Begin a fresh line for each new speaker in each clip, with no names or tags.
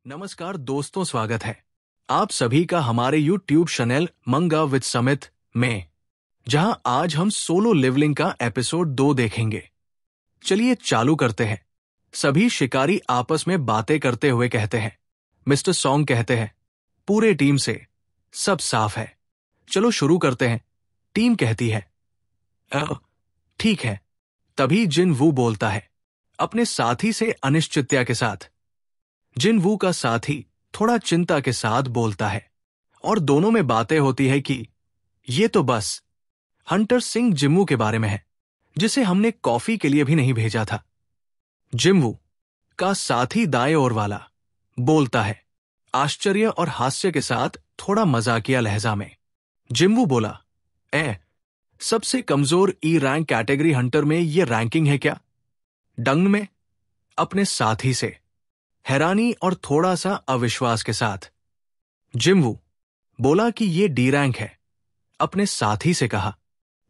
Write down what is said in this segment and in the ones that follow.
नमस्कार दोस्तों, स्वागत है आप सभी का हमारे YouTube चैनल मंगा विद समित में, जहां आज हम सोलो लेवलिंग का एपिसोड 2 देखेंगे। चलिए चालू करते हैं। सभी शिकारी आपस में बातें करते हुए कहते हैं। मिस्टर सॉन्ग कहते हैं, पूरे टीम से सब साफ है, चलो शुरू करते हैं। टीम कहती है, ठीक है। तभी जिन वू बोलता है, अपने साथी से अनिश्चितता के साथ। जिन वू का साथी थोड़ा चिंता के साथ बोलता है और दोनों में बातें होती है कि ये तो बस हंटर सिंह जिम्मू के बारे में है, जिसे हमने कॉफी के लिए भी नहीं भेजा था। जिम्मू का साथी दाएं ओर वाला बोलता है, आश्चर्य और हास्य के साथ थोड़ा मजाकिया लहजा में। जिम्मू बोला, सबसे कमजोर ई रैंक कैटेगरी हंटर में ये रैंकिंग है क्या? डंग में अपने साथी से हैरानी और थोड़ा सा अविश्वास के साथ। जिम्मू बोला कि ये डी रैंक है, अपने साथी से कहा।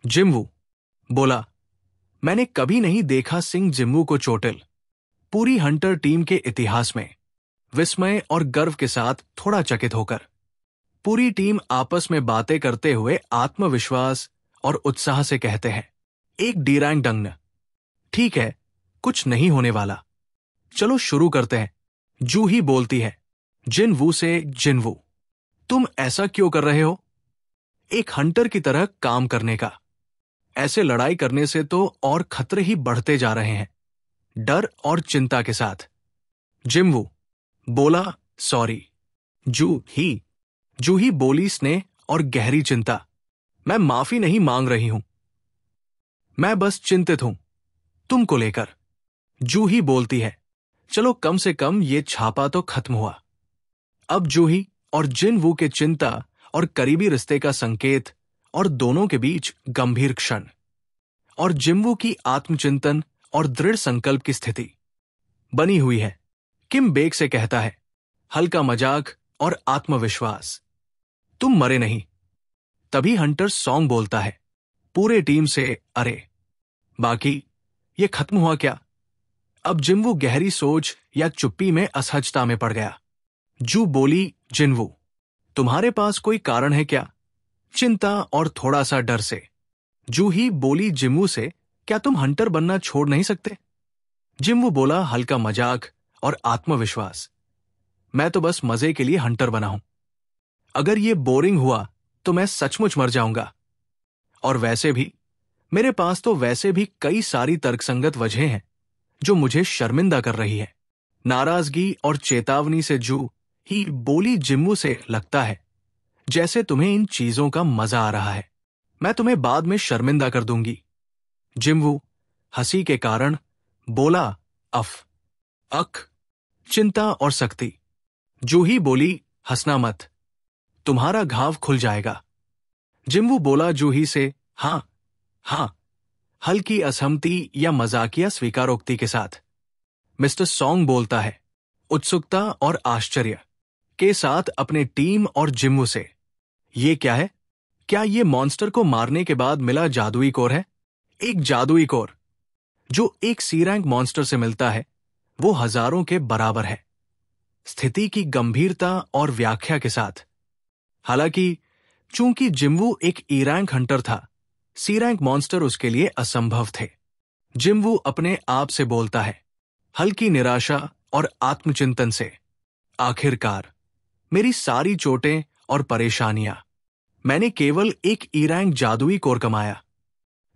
जिम्मू बोला, मैंने कभी नहीं देखा सिंह जिम्मू को चोटिल। पूरी हंटर टीम के इतिहास में विस्मय और गर्व के साथ थोड़ा चकित होकर पूरी टीम आपस में बातें करते हुए आत्मविश्वास और उत्साह से कहते हैं, एक डी रैंक डंग, ठीक है, कुछ नहीं होने वाला, चलो शुरू करते हैं। जूही बोलती है जिन वू से, जिन वू, तुम ऐसा क्यों कर रहे हो? एक हंटर की तरह काम करने का। ऐसे लड़ाई करने से तो और खतरे ही बढ़ते जा रहे हैं, डर और चिंता के साथ। जिम्मू बोला, सॉरी। जूही बोली स्नेह और गहरी चिंता, मैं माफी नहीं मांग रही हूं, मैं बस चिंतित हूं तुमको लेकर। जूही बोलती है, चलो कम से कम ये छापा तो खत्म हुआ। अब जूही और जिन वू के चिंता और करीबी रिश्ते का संकेत और दोनों के बीच गंभीर क्षण और जिम्मू की आत्मचिंतन और दृढ़ संकल्प की स्थिति बनी हुई है। किम बेक से कहता है, हल्का मजाक और आत्मविश्वास, तुम मरे नहीं। तभी हंटर सॉन्ग बोलता है, पूरे टीम से, अरे बाकी ये खत्म हुआ क्या? अब जिम्मू गहरी सोच या चुप्पी में असहजता में पड़ गया। जू बोली, जिनवू, तुम्हारे पास कोई कारण है क्या? चिंता और थोड़ा सा डर से। जू ही बोली जिम्मू से, क्या तुम हंटर बनना छोड़ नहीं सकते? जिम्मू बोला, हल्का मजाक और आत्मविश्वास, मैं तो बस मजे के लिए हंटर बना हूं। अगर ये बोरिंग हुआ तो मैं सचमुच मर जाऊंगा। और वैसे भी मेरे पास तो वैसे भी कई सारी तर्कसंगत वजहें हैं जो मुझे शर्मिंदा कर रही है। नाराजगी और चेतावनी से जू ही बोली जिम्मू से, लगता है जैसे तुम्हें इन चीजों का मजा आ रहा है, मैं तुम्हें बाद में शर्मिंदा कर दूंगी। जिम्मू हंसी के कारण बोला, अख, चिंता और सख्ती। जूही बोली, हंसना मत, तुम्हारा घाव खुल जाएगा। जिम्मू बोला जूही से, हाँ, हल्की असहमति या मजाकिया स्वीकारोक्ति के साथ। मिस्टर सॉन्ग बोलता है, उत्सुकता और आश्चर्य के साथ अपने टीम और जिम्मू से, ये क्या है? क्या ये मॉन्स्टर को मारने के बाद मिला जादुई कोर है? एक जादुई कोर जो एक सी रैंक मॉन्स्टर से मिलता है, वो हजारों के बराबर है। स्थिति की गंभीरता और व्याख्या के साथ। हालांकि चूंकि जिम्मू एक ई रैंक हंटर था, सी रैंक मॉन्स्टर उसके लिए असंभव थे। जिम्मू अपने आप से बोलता है, हल्की निराशा और आत्मचिंतन से, आखिरकार मेरी सारी चोटें और परेशानियां, मैंने केवल एक ई रैंक जादुई कोर कमाया।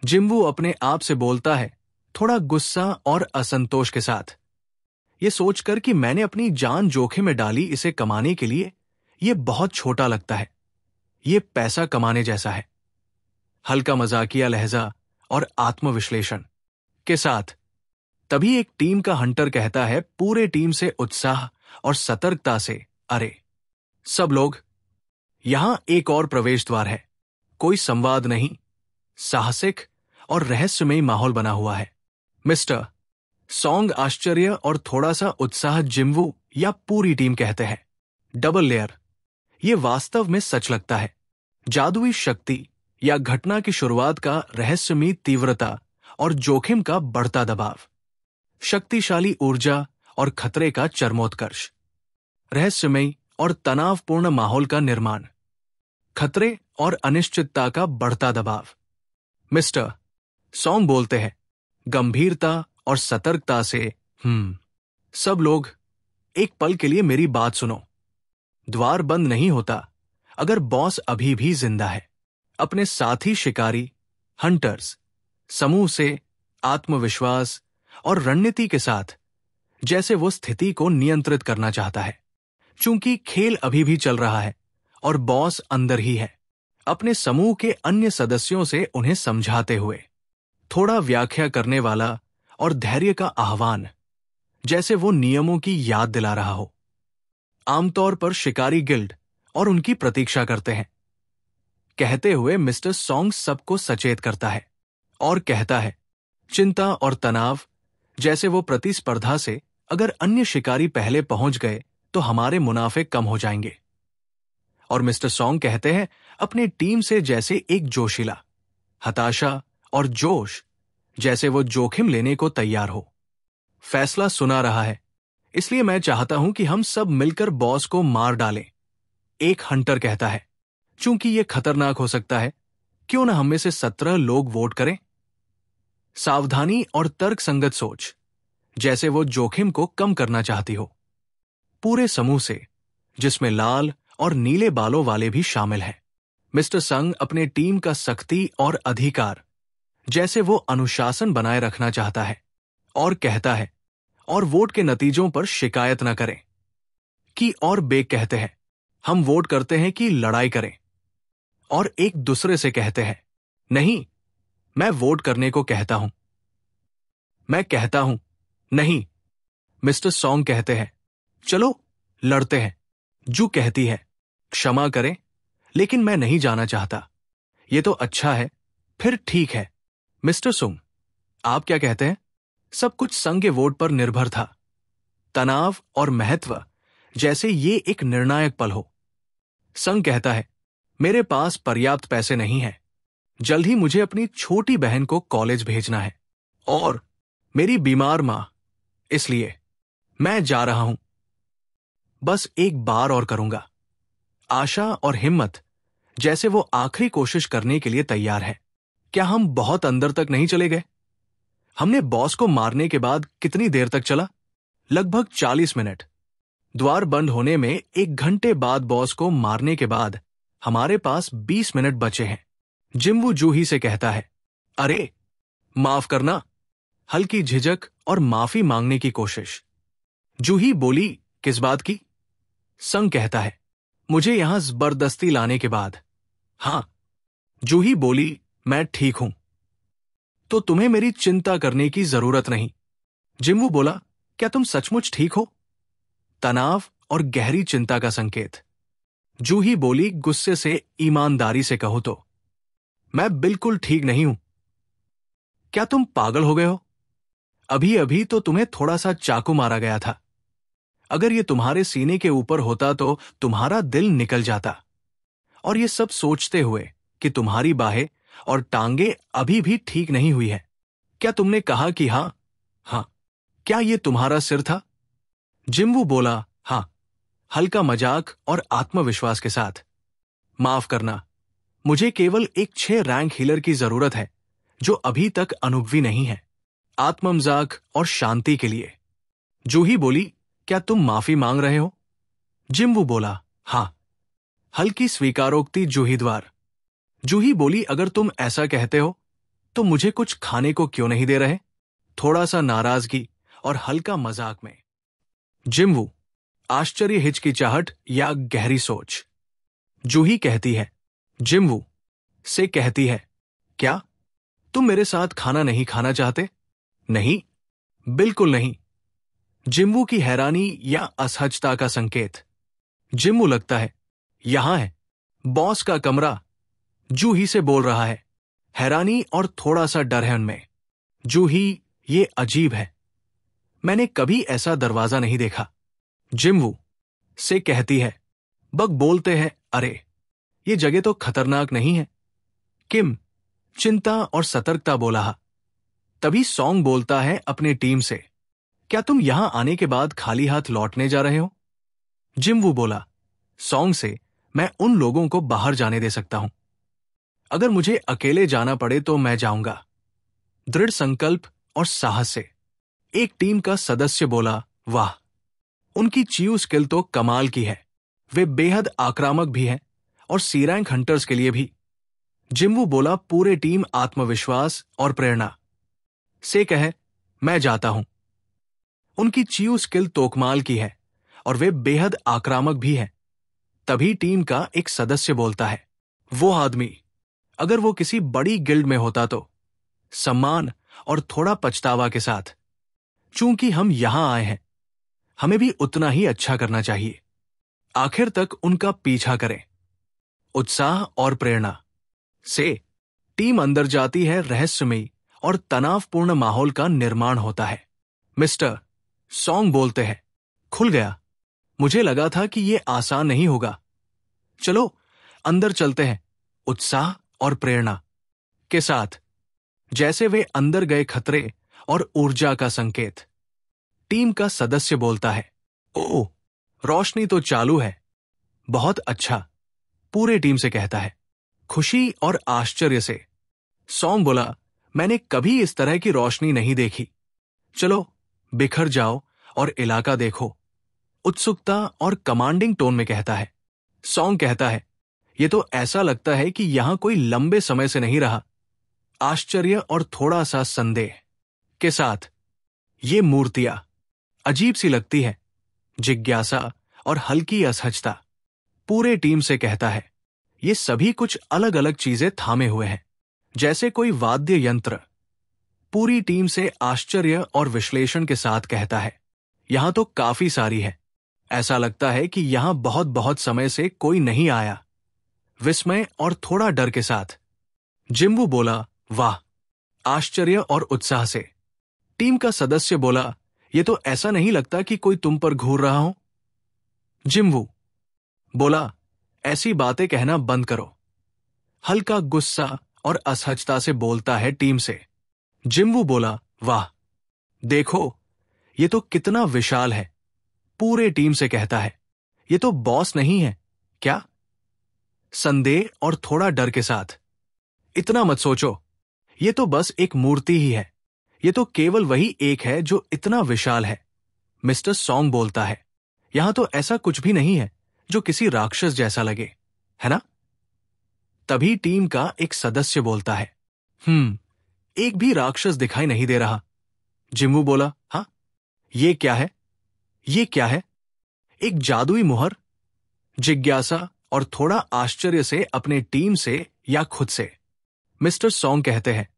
जिम्मू अपने आप से बोलता है, थोड़ा गुस्सा और असंतोष के साथ, ये सोचकर कि मैंने अपनी जान जोखिम में डाली इसे कमाने के लिए, ये बहुत छोटा लगता है, ये पैसा कमाने जैसा है। हल्का मजाकिया लहजा और आत्मविश्लेषण के साथ। तभी एक टीम का हंटर कहता है, पूरे टीम से उत्साह और सतर्कता से, अरे सब लोग, यहां एक और प्रवेश द्वार है, कोई संवाद नहीं, साहसिक और रहस्यमयी माहौल बना हुआ है। मिस्टर सॉन्ग आश्चर्य और थोड़ा सा उत्साह जिम्मू या पूरी टीम कहते हैं, डबल लेयर, ये वास्तव में सच लगता है। जादुई शक्ति या घटना की शुरुआत का रहस्यमयी तीव्रता और जोखिम का बढ़ता दबाव, शक्तिशाली ऊर्जा और खतरे का चरमोत्कर्ष। रहस्यमयी और तनावपूर्ण माहौल का निर्माण, खतरे और अनिश्चितता का बढ़ता दबाव। मिस्टर सॉन्ग बोलते हैं गंभीरता और सतर्कता से, सब लोग एक पल के लिए मेरी बात सुनो। द्वार बंद नहीं होता अगर बॉस अभी भी जिंदा है। अपने साथी शिकारी हंटर्स समूह से आत्मविश्वास और रणनीति के साथ, जैसे वो स्थिति को नियंत्रित करना चाहता है। चूंकि खेल अभी भी चल रहा है और बॉस अंदर ही है, अपने समूह के अन्य सदस्यों से उन्हें समझाते हुए, थोड़ा व्याख्या करने वाला और धैर्य का आह्वान, जैसे वो नियमों की याद दिला रहा हो। आमतौर पर शिकारी गिल्ड और उनकी प्रतीक्षा करते हैं। कहते हुए मिस्टर सॉन्ग सबको सचेत करता है और कहता है, चिंता और तनाव, जैसे वो प्रतिस्पर्धा से अगर अन्य शिकारी पहले पहुंच गए तो हमारे मुनाफे कम हो जाएंगे। और मिस्टर सॉन्ग कहते हैं अपने टीम से जैसे एक जोशीला, हताशा और जोश, जैसे वो जोखिम लेने को तैयार हो। फैसला सुना रहा है, इसलिए मैं चाहता हूं कि हम सब मिलकर बॉस को मार डालें। एक हंटर कहता है, चूंकि यह खतरनाक हो सकता है, क्यों न हम में से 17 लोग वोट करें। सावधानी और तर्कसंगत सोच, जैसे वो जोखिम को कम करना चाहती हो। पूरे समूह से, जिसमें लाल और नीले बालों वाले भी शामिल हैं। मिस्टर संग अपने टीम का सख्ती और अधिकार, जैसे वो अनुशासन बनाए रखना चाहता है, और कहता है, और वोट के नतीजों पर शिकायत न करें। कि और बेग कहते हैं, हम वोट करते हैं कि लड़ाई करें। और एक दूसरे से कहते हैं, नहीं, मैं वोट करने को कहता हूं। मैं कहता हूं, नहीं। मिस्टर सॉन्ग कहते हैं, चलो लड़ते हैं। जू कहती है, क्षमा करें, लेकिन मैं नहीं जाना चाहता। ये तो अच्छा है, फिर ठीक है। मिस्टर सुंग, आप क्या कहते हैं? सब कुछ संघ के वोट पर निर्भर था। तनाव और महत्व, जैसे ये एक निर्णायक पल हो। संघ कहता है, मेरे पास पर्याप्त पैसे नहीं हैं। जल्द ही मुझे अपनी छोटी बहन को कॉलेज भेजना है और मेरी बीमार मां, इसलिए मैं जा रहा हूं। बस एक बार और करूंगा। आशा और हिम्मत, जैसे वो आखिरी कोशिश करने के लिए तैयार है। क्या हम बहुत अंदर तक नहीं चले गए? हमने बॉस को मारने के बाद कितनी देर तक चला? लगभग 40 मिनट। द्वार बंद होने में 1 घंटे बाद बॉस को मारने के बाद हमारे पास 20 मिनट बचे हैं। जिम्बू जूही से कहता है, अरे माफ करना। हल्की झिझक और माफी मांगने की कोशिश। जूही बोली, किस बात की? संग कहता है, मुझे यहां जबरदस्ती लाने के बाद। हां। जूही बोली, मैं ठीक हूं, तो तुम्हें मेरी चिंता करने की जरूरत नहीं। जिम्बू बोला, क्या तुम सचमुच ठीक हो? तनाव और गहरी चिंता का संकेत। जूही बोली, गुस्से से, ईमानदारी से कहो तो मैं बिल्कुल ठीक नहीं हूं। क्या तुम पागल हो गए हो? अभी अभी तो तुम्हें थोड़ा सा चाकू मारा गया था। अगर ये तुम्हारे सीने के ऊपर होता तो तुम्हारा दिल निकल जाता। और ये सब सोचते हुए कि तुम्हारी बाहें और टांगे अभी भी ठीक नहीं हुई है, क्या तुमने कहा कि हां? हां। क्या ये तुम्हारा सिर था? जिम्बू बोला, हां, हल्का मजाक और आत्मविश्वास के साथ। माफ करना, मुझे केवल एक 6 रैंक हीलर की जरूरत है जो अभी तक अनुभवी नहीं है। आत्ममजाक और शांति के लिए। जूही बोली, क्या तुम माफी मांग रहे हो? जिम्बू बोला, हां। हल्की स्वीकारोक्ति जूही द्वार। जूही बोली, अगर तुम ऐसा कहते हो तो मुझे कुछ खाने को क्यों नहीं दे रहे? थोड़ा सा नाराजगी और हल्का मजाक में। जिम्बू, आश्चर्य, हिचकिचाहट या गहरी सोच। जूही कहती है, जिम्बू से कहती है, क्या तुम मेरे साथ खाना नहीं खाना चाहते? नहीं, बिल्कुल नहीं। जिम्बू की हैरानी या असहजता का संकेत। जिम्बू लगता है, यहां है, बॉस का कमरा। जूही से बोल रहा है। हैरानी और थोड़ा सा डर है उनमें। जूही, ये अजीब है, मैंने कभी ऐसा दरवाजा नहीं देखा। जिम्बू से कहती है, बग बोलते हैं, अरे ये जगह तो खतरनाक नहीं है। किम, चिंता और सतर्कता बोला। तभी सॉन्ग बोलता है अपने टीम से, क्या तुम यहां आने के बाद खाली हाथ लौटने जा रहे हो? जिमवू बोला, सॉन्ग से मैं उन लोगों को बाहर जाने दे सकता हूं। अगर मुझे अकेले जाना पड़े तो मैं जाऊंगा। दृढ़ संकल्प और साहस से एक टीम का सदस्य बोला, वाह, उनकी चीयू स्किल तो कमाल की है। वे बेहद आक्रामक भी हैं और सी रैंक हंटर्स के लिए भी। जिमवू बोला, पूरे टीम आत्मविश्वास और प्रेरणा से कहे, मैं जाता हूं। उनकी चीयू स्किल तोकमाल की है और वे बेहद आक्रामक भी हैं। तभी टीम का एक सदस्य बोलता है, वो आदमी, अगर वो किसी बड़ी गिल्ड में होता तो। सम्मान और थोड़ा पछतावा के साथ, चूंकि हम यहां आए हैं, हमें भी उतना ही अच्छा करना चाहिए। आखिर तक उनका पीछा करें। उत्साह और प्रेरणा से टीम अंदर जाती है। रहस्यमयी और तनावपूर्ण माहौल का निर्माण होता है। मिस्टर सॉन्ग बोलते हैं, खुल गया। मुझे लगा था कि यह आसान नहीं होगा। चलो अंदर चलते हैं। उत्साह और प्रेरणा के साथ जैसे वे अंदर गए, खतरे और ऊर्जा का संकेत। टीम का सदस्य बोलता है, ओह, रोशनी तो चालू है। बहुत अच्छा, पूरे टीम से कहता है। खुशी और आश्चर्य से सॉन्ग बोला, मैंने कभी इस तरह की रोशनी नहीं देखी। चलो बिखर जाओ और इलाका देखो। उत्सुकता और कमांडिंग टोन में कहता है। सॉन्ग कहता है, यह तो ऐसा लगता है कि यहां कोई लंबे समय से नहीं रहा। आश्चर्य और थोड़ा सा संदेह के साथ, ये मूर्तियां अजीब सी लगती है। जिज्ञासा और हल्की असहजता। पूरे टीम से कहता है, ये सभी कुछ अलग अलग चीजें थामे हुए हैं, जैसे कोई वाद्य यंत्र। पूरी टीम से आश्चर्य और विश्लेषण के साथ कहता है, यहां तो काफी सारी है। ऐसा लगता है कि यहां बहुत बहुत समय से कोई नहीं आया। विस्मय और थोड़ा डर के साथ जिमवू बोला, वाह, आश्चर्य और उत्साह से। टीम का सदस्य बोला, यह तो ऐसा नहीं लगता कि कोई तुम पर घूर रहा हो। जिमवू बोला, ऐसी बातें कहना बंद करो। हल्का गुस्सा और असहजता से बोलता है टीम से। जिमवू बोला, वाह, देखो, ये तो कितना विशाल है। पूरे टीम से कहता है, ये तो बॉस नहीं है क्या? संदेह और थोड़ा डर के साथ, इतना मत सोचो, ये तो बस एक मूर्ति ही है। ये तो केवल वही एक है जो इतना विशाल है। मिस्टर सॉन्ग बोलता है, यहां तो ऐसा कुछ भी नहीं है जो किसी राक्षस जैसा लगे, है ना? तभी टीम का एक सदस्य बोलता है, एक भी राक्षस दिखाई नहीं दे रहा। जिमवू बोला, हाँ, ये क्या है? ये क्या है? एक जादुई मुहर? जिज्ञासा और थोड़ा आश्चर्य से अपने टीम से या खुद से मिस्टर सॉन्ग कहते हैं,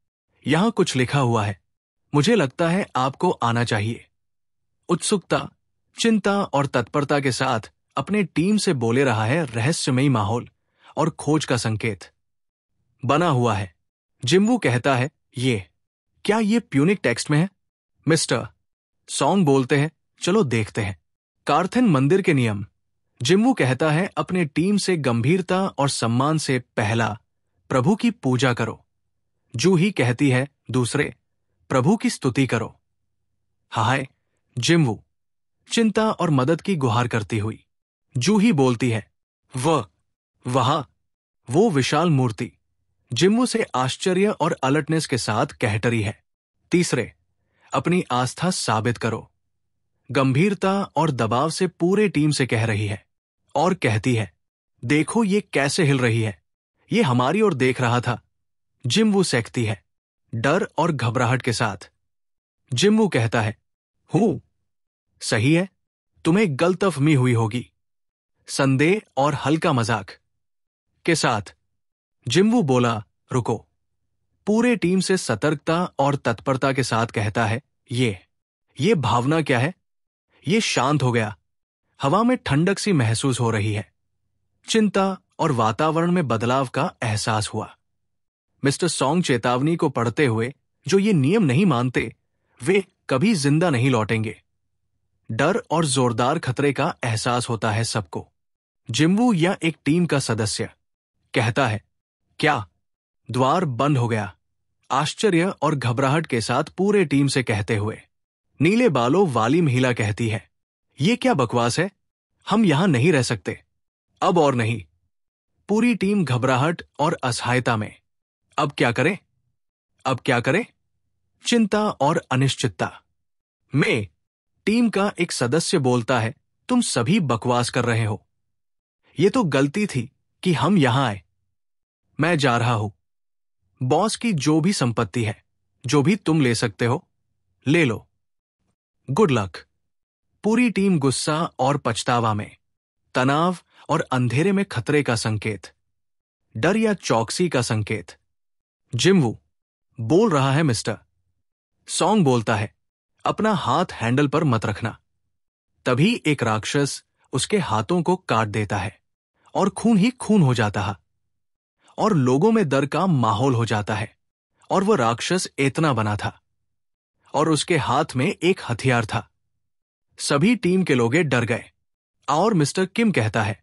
यहां कुछ लिखा हुआ है। मुझे लगता है आपको आना चाहिए। उत्सुकता, चिंता और तत्परता के साथ अपने टीम से बोले रहा है। रहस्यमयी माहौल और खोज का संकेत बना हुआ है। जिमवू कहता है, क्या ये प्यूनिक टेक्स्ट में है? मिस्टर सॉन्ग बोलते हैं, चलो देखते हैं। कारथिन मंदिर के नियम। जिमवू कहता है, अपने टीम से गंभीरता और सम्मान से पहला, प्रभु की पूजा करो। जूही कहती है, दूसरे, प्रभु की स्तुति करो। हाय, जिमवू चिंता और मदद की गुहार करती हुई। जूही बोलती है, वहां वो विशाल मूर्ति। जिमवू से आश्चर्य और अलर्टनेस के साथ कहटरी है। तीसरे, अपनी आस्था साबित करो। गंभीरता और दबाव से पूरे टीम से कह रही है और कहती है, देखो ये कैसे हिल रही है। ये हमारी ओर देख रहा था। जिमवू सेकती है, डर और घबराहट के साथ। जिमवू कहता है, सही है, तुम्हें गलतफहमी हुई होगी। संदेह और हल्का मजाक के साथ जिमवू बोला, रुको। पूरे टीम से सतर्कता और तत्परता के साथ कहता है, ये भावना क्या है? ये शांत हो गया। हवा में ठंडक सी महसूस हो रही है। चिंता और वातावरण में बदलाव का एहसास हुआ। मिस्टर सॉन्ग चेतावनी को पढ़ते हुए, जो ये नियम नहीं मानते वे कभी जिंदा नहीं लौटेंगे। डर और जोरदार खतरे का एहसास होता है सबको। जिमवू या एक टीम का सदस्य कहता है, क्या? द्वार बंद हो गया। आश्चर्य और घबराहट के साथ पूरे टीम से कहते हुए। नीले बालों वाली महिला कहती है, ये क्या बकवास है? हम यहां नहीं रह सकते, अब और नहीं। पूरी टीम घबराहट और असहायता में। अब क्या करें? अब क्या करें? चिंता और अनिश्चितता में टीम का एक सदस्य बोलता है, तुम सभी बकवास कर रहे हो। ये तो गलती थी कि हम यहां आए। मैं जा रहा हूं। बॉस की जो भी संपत्ति है, जो भी तुम ले सकते हो, ले लो। Good luck. पूरी टीम गुस्सा और पछतावा में। तनाव और अंधेरे में खतरे का संकेत, डर या चौकसी का संकेत। जिमवू बोल रहा है, मिस्टर। सॉन्ग बोलता है, अपना हाथ हैंडल पर मत रखना। तभी एक राक्षस उसके हाथों को काट देता है और खून ही खून हो जाता है और लोगों में डर का माहौल हो जाता है। और वह राक्षस इतना बना था और उसके हाथ में एक हथियार था। सभी टीम के लोग डर गए और मिस्टर किम कहता है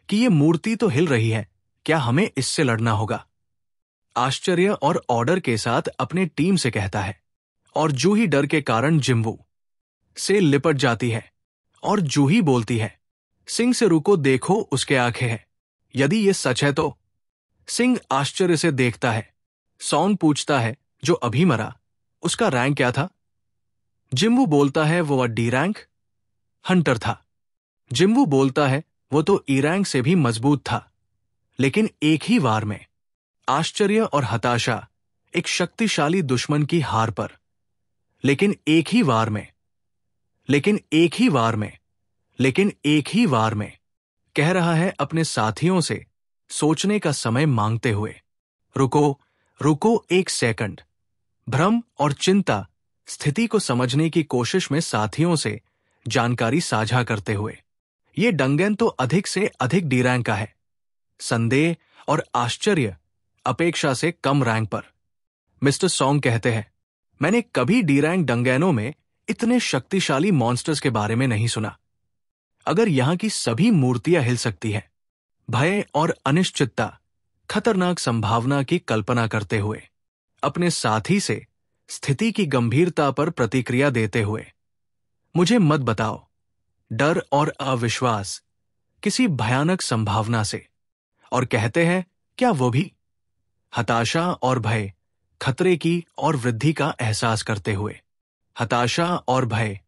कि ये मूर्ति तो हिल रही है, क्या हमें इससे लड़ना होगा? आश्चर्य और ऑर्डर के साथ अपने टीम से कहता है। और जूही डर के कारण जिमवू से लिपट जाती है और जूही बोलती है, सिंह से रुको, देखो उसके आंखें हैं। यदि ये सच है तो। सिंह आश्चर्य से देखता है। सॉन्ग पूछता है, जो अभी मरा, उसका रैंक क्या था? जिमवू बोलता है, वो डी रैंक हंटर था। जिमवू बोलता है, वो तो ई रैंक से भी मजबूत था। लेकिन एक ही वार में आश्चर्य और हताशा एक शक्तिशाली दुश्मन की हार पर। लेकिन एक ही वार में, लेकिन एक ही वार में, लेकिन एक ही वार में, कह रहा है अपने साथियों से सोचने का समय मांगते हुए। रुको, रुको एक सेकंड। भ्रम और चिंता स्थिति को समझने की कोशिश में साथियों से जानकारी साझा करते हुए। ये डंगन तो अधिक से अधिक डी रैंक का है। संदेह और आश्चर्य अपेक्षा से कम रैंक पर। मिस्टर सॉन्ग कहते हैं, मैंने कभी डी रैंक डंगैनों में इतने शक्तिशाली मॉन्स्टर्स के बारे में नहीं सुना। अगर यहां की सभी मूर्तियां हिल सकती हैं, भय और अनिश्चितता, खतरनाक संभावना की कल्पना करते हुए, अपने साथी से स्थिति की गंभीरता पर प्रतिक्रिया देते हुए, मुझे मत बताओ डर और अविश्वास किसी भयानक संभावना से। और कहते हैं, क्या वो भी हताशा और भय खतरे की और वृद्धि का एहसास करते हुए। हताशा और भय,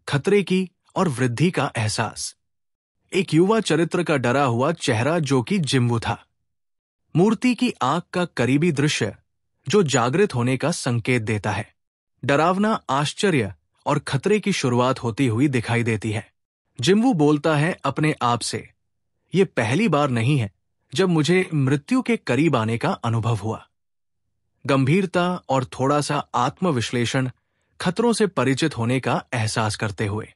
खतरे की और वृद्धि का एहसास। एक युवा चरित्र का डरा हुआ चेहरा जो कि जिमवू था। मूर्ति की आंख का करीबी दृश्य जो जागृत होने का संकेत देता है। डरावना आश्चर्य और खतरे की शुरुआत होती हुई दिखाई देती है। जिमवू बोलता है अपने आप से, यह पहली बार नहीं है जब मुझे मृत्यु के करीब आने का अनुभव हुआ। गंभीरता और थोड़ा सा आत्मविश्लेषण खतरों से परिचित होने का एहसास करते हुए।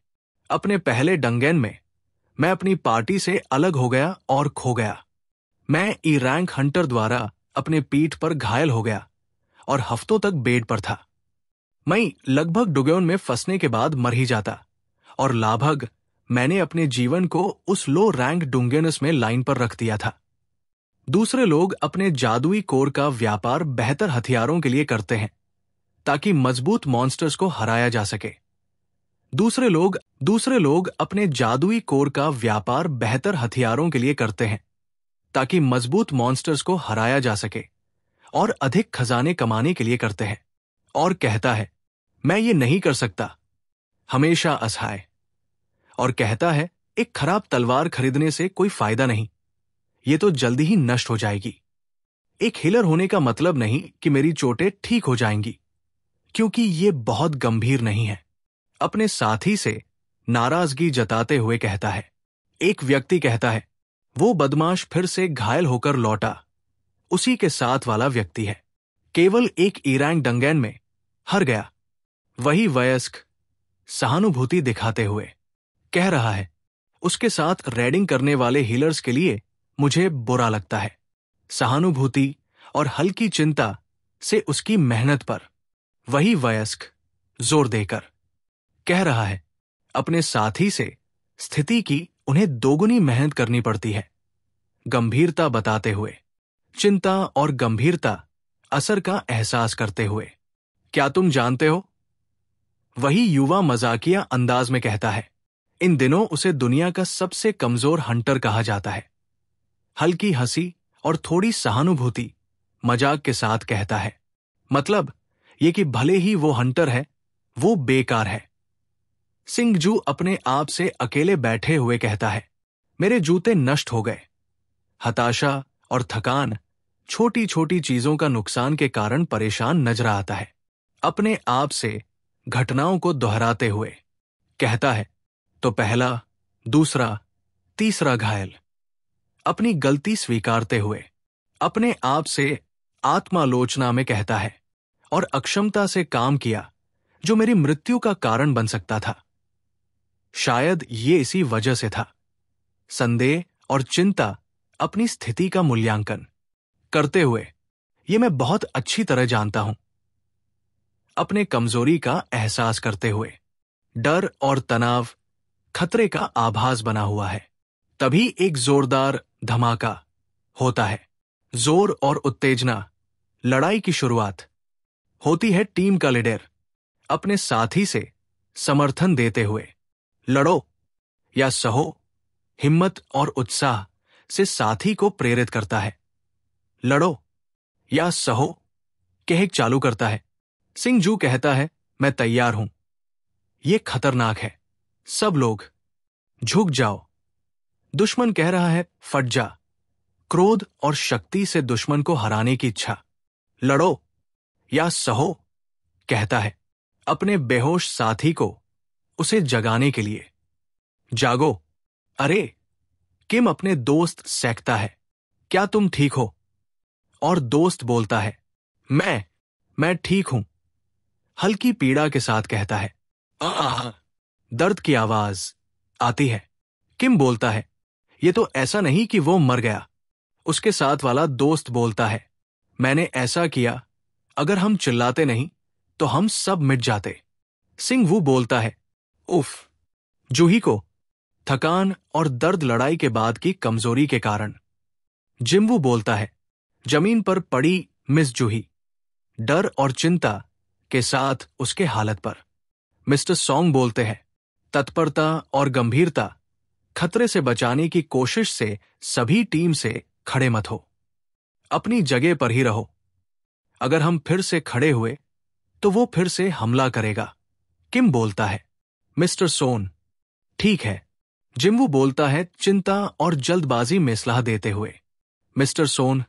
अपने पहले डंगेन में मैं अपनी पार्टी से अलग हो गया और खो गया। मैं ई रैंक हंटर द्वारा अपने पीठ पर घायल हो गया और हफ्तों तक बेड पर था। मैं लगभग डुगोन में फंसने के बाद मर ही जाता और लाभग मैंने अपने जीवन को उस लो रैंक डुंगेनस में लाइन पर रख दिया था। दूसरे लोग अपने जादुई कोर का व्यापार बेहतर हथियारों के लिए करते हैं ताकि मजबूत मॉन्स्टर्स को हराया जा सके। दूसरे लोग अपने जादुई कोर का व्यापार बेहतर हथियारों के लिए करते हैं ताकि मजबूत मॉन्स्टर्स को हराया जा सके और अधिक खजाने कमाने के लिए करते हैं। और कहता है, मैं ये नहीं कर सकता, हमेशा असहाय। और कहता है, एक खराब तलवार खरीदने से कोई फायदा नहीं, ये तो जल्दी ही नष्ट हो जाएगी। एक हीलर होने का मतलब नहीं कि मेरी चोटें ठीक हो जाएंगी, क्योंकि ये बहुत गंभीर नहीं है। अपने साथी से नाराजगी जताते हुए कहता है। एक व्यक्ति कहता है, वो बदमाश फिर से घायल होकर लौटा, उसी के साथ वाला व्यक्ति है, केवल एक ई रैंक डंगेन में हार गया। वही वयस्क सहानुभूति दिखाते हुए कह रहा है, उसके साथ रेडिंग करने वाले हीलर्स के लिए मुझे बुरा लगता है। सहानुभूति और हल्की चिंता से उसकी मेहनत पर। वही वयस्क जोर देकर कह रहा है, अपने साथी से स्थिति की उन्हें दोगुनी मेहनत करनी पड़ती है। गंभीरता बताते हुए, चिंता और गंभीरता असर का एहसास करते हुए। क्या तुम जानते हो? वही युवा मजाकिया अंदाज में कहता है, इन दिनों उसे दुनिया का सबसे कमजोर हंटर कहा जाता है। हल्की हंसी और थोड़ी सहानुभूति मजाक के साथ कहता है, मतलब ये कि भले ही वो हंटर है, वो बेकार है। सिंगजू अपने आप से अकेले बैठे हुए कहता है, मेरे जूते नष्ट हो गए। हताशा और थकान छोटी छोटी चीजों का नुकसान के कारण परेशान नजर आता है। अपने आप से घटनाओं को दोहराते हुए कहता है, तो पहला, दूसरा, तीसरा घायल। अपनी गलती स्वीकारते हुए अपने आप से आत्मालोचना में कहता है, और अक्षमता से काम किया जो मेरी मृत्यु का कारण बन सकता था। शायद ये इसी वजह से था। संदेह और चिंता अपनी स्थिति का मूल्यांकन करते हुए ये मैं बहुत अच्छी तरह जानता हूं। अपने कमजोरी का एहसास करते हुए डर और तनाव खतरे का आभास बना हुआ है। तभी एक जोरदार धमाका होता है। जोर और उत्तेजना, लड़ाई की शुरुआत होती है। टीम का लीडर अपने साथी से समर्थन देते हुए लड़ो या सहो, हिम्मत और उत्साह से साथी को प्रेरित करता है। लड़ो या सहो कह चालू करता है। सिंगजू कहता है, मैं तैयार हूं। यह खतरनाक है। सब लोग झुक जाओ। दुश्मन कह रहा है, फट जा। क्रोध और शक्ति से दुश्मन को हराने की इच्छा। लड़ो या सहो कहता है अपने बेहोश साथी को उसे जगाने के लिए। जागो। अरे, किम अपने दोस्त सेकता है, क्या तुम ठीक हो? और दोस्त बोलता है, मैं ठीक हूं। हल्की पीड़ा के साथ कहता है, आह। दर्द की आवाज आती है। किम बोलता है, ये तो ऐसा नहीं कि वो मर गया। उसके साथ वाला दोस्त बोलता है, मैंने ऐसा किया, अगर हम चिल्लाते नहीं तो हम सब मिट जाते। सिंगवू बोलता है, उफ। जूही को थकान और दर्द लड़ाई के बाद की कमजोरी के कारण। जिमवू बोलता है, जमीन पर पड़ी मिस जूही, डर और चिंता के साथ उसके हालत पर। मिस्टर सॉन्ग बोलते हैं, तत्परता और गंभीरता खतरे से बचाने की कोशिश से सभी टीम से खड़े मत हो। अपनी जगह पर ही रहो। अगर हम फिर से खड़े हुए तो वो फिर से हमला करेगा। किम बोलता है, मिस्टर सोन, ठीक है। जिमवू बोलता है, चिंता और जल्दबाजी में सलाह देते हुए। मिस्टर सोन,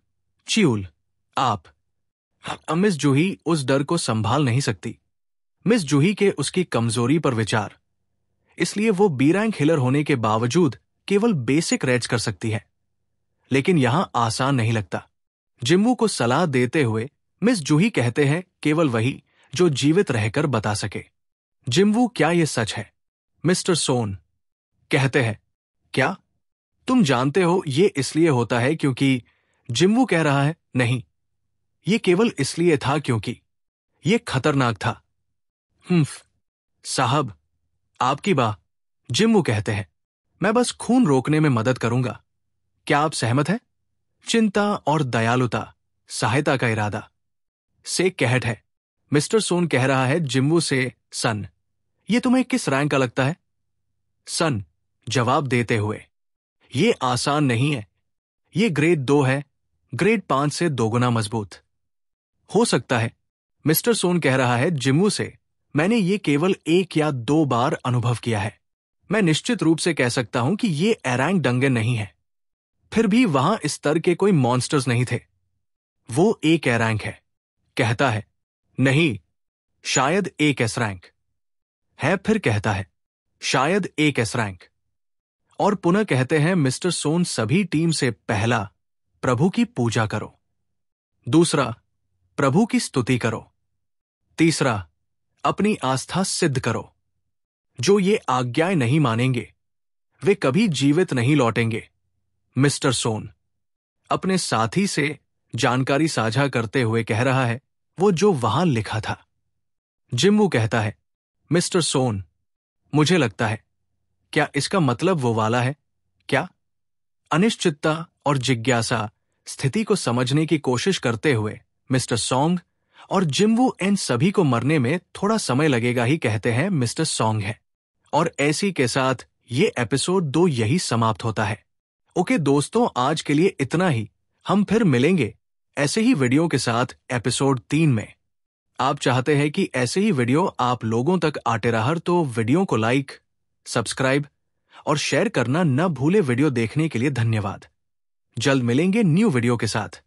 चियूल, आप। मिस जूही उस डर को संभाल नहीं सकती। मिस जूही के उसकी कमजोरी पर विचार, इसलिए वो बी रैंक हिलर होने के बावजूद केवल बेसिक रेड्स कर सकती है। लेकिन यहां आसान नहीं लगता। जिमवू को सलाह देते हुए मिस जूही कहते हैं, केवल वही जो जीवित रहकर बता सके। जिमवू, क्या यह सच है? मिस्टर सोन कहते हैं, क्या तुम जानते हो ये इसलिए होता है क्योंकि। जिमवू कह रहा है, नहीं, ये केवल इसलिए था क्योंकि ये खतरनाक था। साहब, आपकी बात। जिमवू कहते हैं, मैं बस खून रोकने में मदद करूंगा। क्या आप सहमत हैं? चिंता और दयालुता, सहायता का इरादा से कहट है। मिस्टर सोन कह रहा है जिमवू से, सन, ये तुम्हें किस रैंक का लगता है? सन जवाब देते हुए, ये आसान नहीं है। ये ग्रेड 2 है, ग्रेड 5 से दोगुना मजबूत हो सकता है। मिस्टर सोन कह रहा है जिमवू से, मैंने ये केवल 1 या 2 बार अनुभव किया है। मैं निश्चित रूप से कह सकता हूं कि ये एरैंक डंगन नहीं है। फिर भी वहां इस स्तर के कोई मॉन्स्टर्स नहीं थे। वो एक ए रैंक है। कहता है, नहीं, शायद एक एस रैंक है। फिर कहता है, शायद एक एस रैंक। और पुनः कहते हैं, मिस्टर सोन, सभी टीम से पहला, प्रभु की पूजा करो। दूसरा, प्रभु की स्तुति करो। तीसरा, अपनी आस्था सिद्ध करो। जो ये आज्ञाएं नहीं मानेंगे वे कभी जीवित नहीं लौटेंगे। मिस्टर सोन अपने साथी से जानकारी साझा करते हुए कह रहा है, वो जो वहां लिखा था। जिमवू कहता है, मिस्टर सोन, मुझे लगता है, क्या इसका मतलब वो वाला है? क्या? अनिश्चितता और जिज्ञासा स्थिति को समझने की कोशिश करते हुए मिस्टर सॉन्ग और जिमवू इन सभी को मरने में थोड़ा समय लगेगा ही कहते हैं मिस्टर सॉन्ग है। और ऐसी के साथ ये एपिसोड 2 यही समाप्त होता है। ओके दोस्तों, आज के लिए इतना ही। हम फिर मिलेंगे ऐसे ही वीडियो के साथ एपिसोड 3 में। आप चाहते हैं कि ऐसे ही वीडियो आप लोगों तक आते रह, तो वीडियो को लाइक, सब्सक्राइब और शेयर करना न भूले। वीडियो देखने के लिए धन्यवाद। जल्द मिलेंगे न्यू वीडियो के साथ।